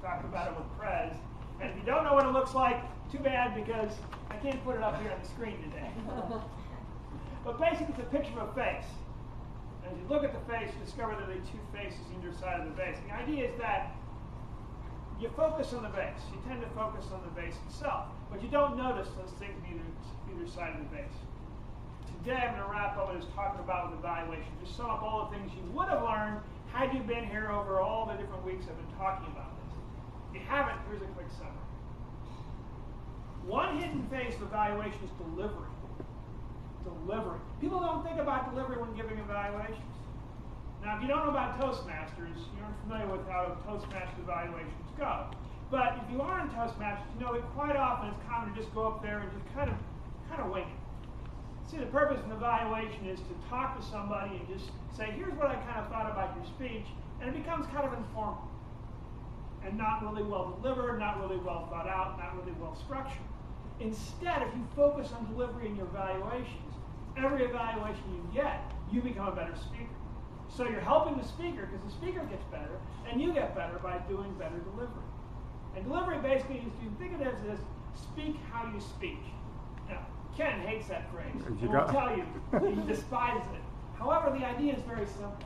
talked about it with Prez. And if you don't know what it looks like, too bad, because I can't put it up here on the screen today. But basically, it's a picture of a face. And as you look at the face, you discover that there are two faces on either side of the face. And the idea is that you focus on the base. You tend to focus on the base itself. But you don't notice those things on either side of the base. Today, I'm going to wrap up what I was talking about with evaluation. Just sum up all the things you would have learned had you been here over all the different weeks I've been talking about this. If you haven't, here's a quick summary. One hidden phase of evaluation is delivery. Delivery. People don't think about delivery when giving evaluations. Now, if you don't know about Toastmasters, you aren't familiar with how Toastmasters evaluations go. But if you are in Toastmasters, you know that quite often it's common to just go up there and just kind of wing it. See, the purpose of an evaluation is to talk to somebody and just say, here's what I kind of thought about your speech, and it becomes kind of informal and not really well delivered, not really well thought out, not really well structured. Instead, if you focus on delivery in your evaluations, every evaluation you get, you become a better speaker. So you're helping the speaker because the speaker gets better, and you get better by doing better delivery. And delivery basically is, you think of it as speak how you speak. Now, Ken hates that phrase. He will tell you he despises it. However, the idea is very simple.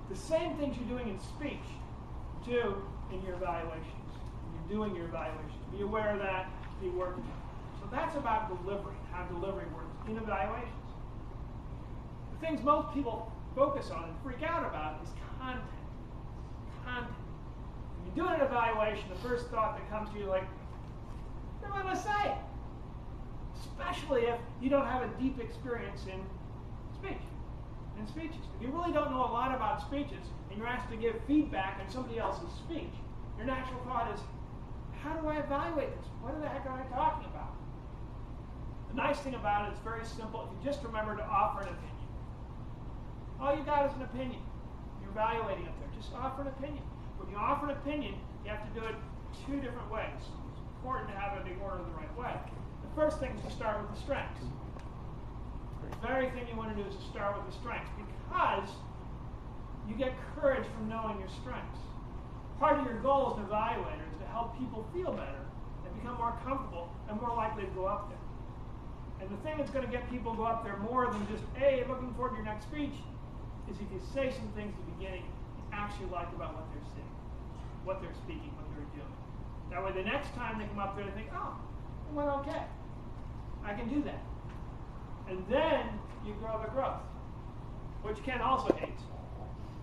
The same things you're doing in speech, do in your evaluations. When you're doing your evaluations. Be aware of that, be working on it. So that's about delivery, how delivery works in evaluations. The things most people focus on and freak out about is content. Content. When you do an evaluation, the first thought that comes to you is like, what am I going to say? Especially if you don't have a deep experience in speech, in speeches. If you really don't know a lot about speeches and you're asked to give feedback on somebody else's speech, your natural thought is, how do I evaluate this? What the heck am I talking about? The nice thing about it is very simple. If you just remember to offer an opinion. All you got is an opinion. You're evaluating it there. Just offer an opinion. When you offer an opinion, you have to do it two different ways. It's important to have it in order the right way. The first thing is to start with the strengths. The very thing you want to do is to start with the strengths because you get courage from knowing your strengths. Part of your goal as an evaluator is to help people feel better and become more comfortable and more likely to go up there. And the thing that's going to get people to go up there more than just, hey, looking forward to your next speech, is if you say some things at the beginning you actually like about what they're saying, what they're speaking, what they're doing. That way the next time they come up there, they think, oh, it went okay. I can do that. And then you grow the growth, which Ken also hates.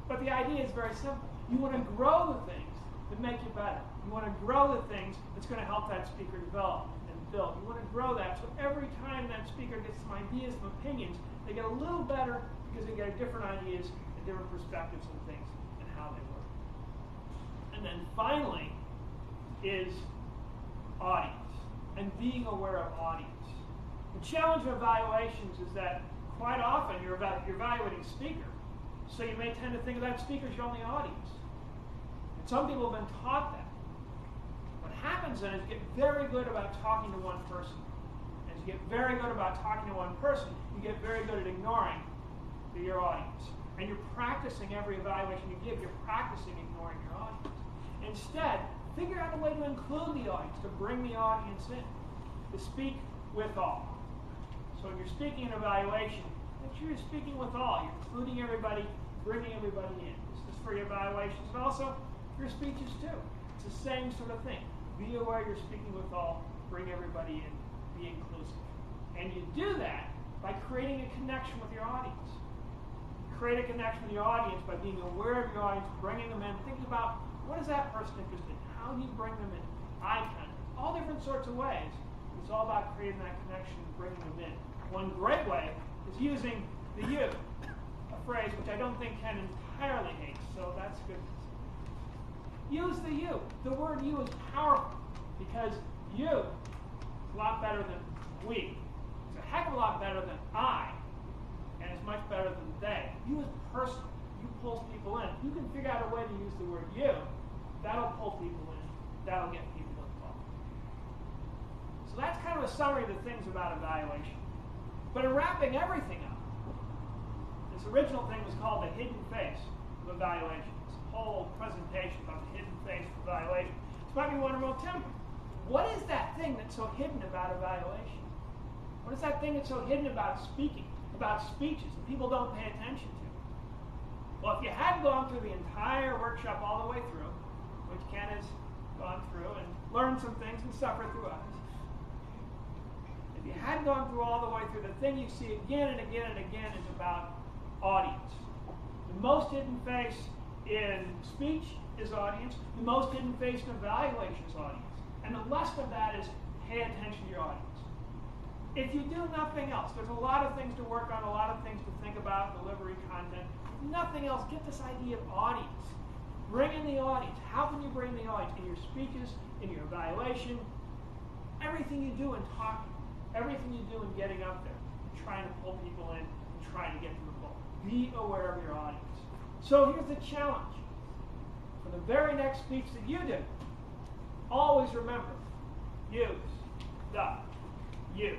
But the idea is very simple. You want to grow the things that make you better. You want to grow the things that's going to help that speaker develop and build. You want to grow that so every time that speaker gets some ideas, some opinions, they get a little better because they get different ideas and different perspectives on things and how they work. And then finally is audience and being aware of audience. The challenge of evaluations is that quite often you're evaluating a speaker, so you may tend to think of that speaker as your only audience. And some people have been taught that. What happens then is you get very good about talking to one person. As you get very good about talking to one person, you get very good at ignoring your audience. And you're practicing every evaluation you give, you're practicing ignoring your audience. Instead, figure out a way to include the audience, to bring the audience in, to speak with all. So when you're speaking an evaluation, make sure you're speaking with all. You're including everybody, bringing everybody in. This is for your evaluations and also your speeches too. It's the same sort of thing. Be aware you're speaking with all, bring everybody in, be inclusive. And you do that by creating a connection with your audience. Create a connection with your audience by being aware of your audience, bringing them in, thinking about what is that person interested in, how do you bring them in, eye contact, all different sorts of ways. It's all about creating that connection and bringing them in. One great way is using the you, a phrase which I don't think Ken entirely hates, so that's good. Use the you. The word you is powerful because you is a lot better than we. It's a heck of a lot better than I, and it's much better than they. You is personal. You pulls people in. If you can figure out a way to use the word you, that'll pull people in. That'll get people involved. So that's kind of a summary of the things about evaluation. But in wrapping everything up, this original thing was called the hidden face of evaluation. It's a whole presentation about the hidden face of evaluation. This might be one remote temper. What is that thing that's so hidden about evaluation? What is that thing that's so hidden about speaking, about speeches that people don't pay attention to? Well, if you hadn't gone through the entire workshop all the way through, which Ken has gone through and learned some things and suffered through others, if you hadn't gone through all the way through, the thing you see again and again and again is about audience. The most hidden face in speech is audience. The most hidden face in evaluation is audience. And the lesson of that is pay attention to your audience. If you do nothing else, there's a lot of things to work on, a lot of things to think about, delivery, content. If nothing else, get this idea of audience. Bring in the audience. How can you bring the audience? In your speeches, in your evaluation, everything you do in talking, everything you do in getting up there, trying to pull people in, and trying to get to the goal. Be aware of your audience. So here's the challenge. For the very next speech that you do, always remember, use the you.